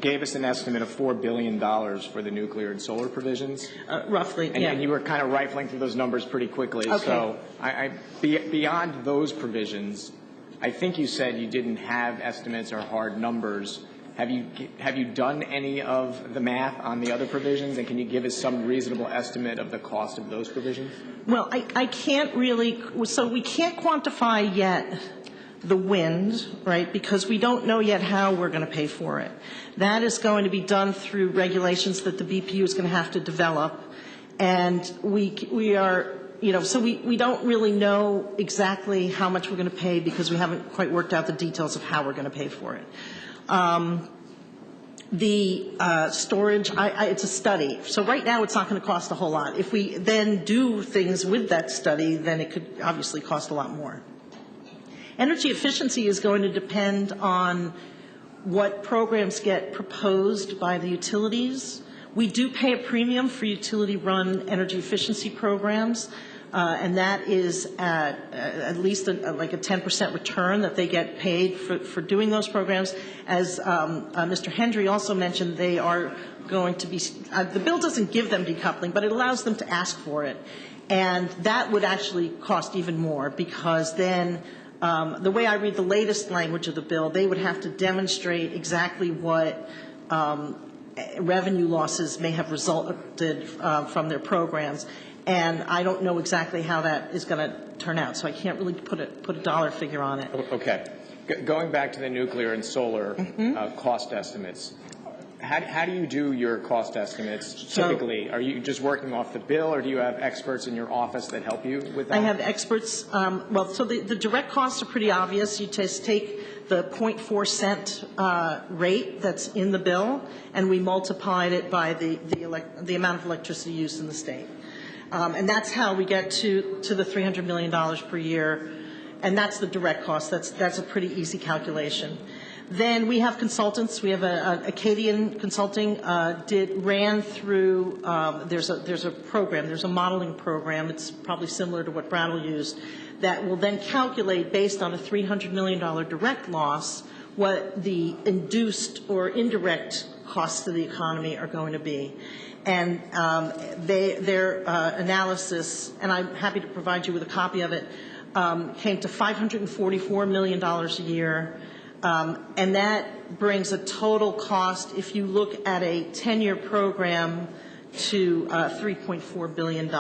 gave us an estimate of $4 billion for the nuclear and solar provisions. Roughly, and, yeah. And you were kind of rifling through those numbers pretty quickly. Okay. So beyond those provisions, I think you said you didn't have estimates or hard numbers. Have you done any of the math on the other provisions, and can you give us some reasonable estimate of the cost of those provisions? Well, I can't really, so we can't quantify yet the wind, right, because we don't know yet how we're going to pay for it. That is going to be done through regulations that the BPU is going to have to develop, and we are, you know, so we don't really know exactly how much we're going to pay because we haven't quite worked out the details of how we're going to pay for it. The storage, it's a study. So right now it's not going to cost a whole lot. If we then do things with that study, then it could obviously cost a lot more. Energy efficiency is going to depend on what programs get proposed by the utilities. We do pay a premium for utility-run energy efficiency programs. And that is at least like a 10% return that they get paid for doing those programs. As Mr. Hendry also mentioned, they are going to be, the bill doesn't give them decoupling, but it allows them to ask for it. And that would actually cost even more because then the way I read the latest language of the bill, they would have to demonstrate exactly what revenue losses may have resulted from their programs. And I don't know exactly how that is going to turn out, so I can't really put a dollar figure on it. Okay. Going back to the nuclear and solar cost estimates, how do you do your cost estimates typically? Are you just working off the bill, or do you have experts in your office that help you with that? I have experts. Well, so the direct costs are pretty obvious. You just take the 0.4 cent rate that's in the bill, and we multiplied it by the amount of electricity used in the state. And that's how we get to the $300 million per year, and that's the direct cost. That's a pretty easy calculation. Then we have consultants. We have Acadian Consulting ran through. There's a program. There's a modeling program. It's probably similar to what Brattle used. That will then calculate based on a $300 million direct loss what the induced or indirect costs to the economy are going to be. And their analysis, and I'm happy to provide you with a copy of it, came to $544 million a year. And that brings a total cost, if you look at a 10-year program, to $3.4 billion.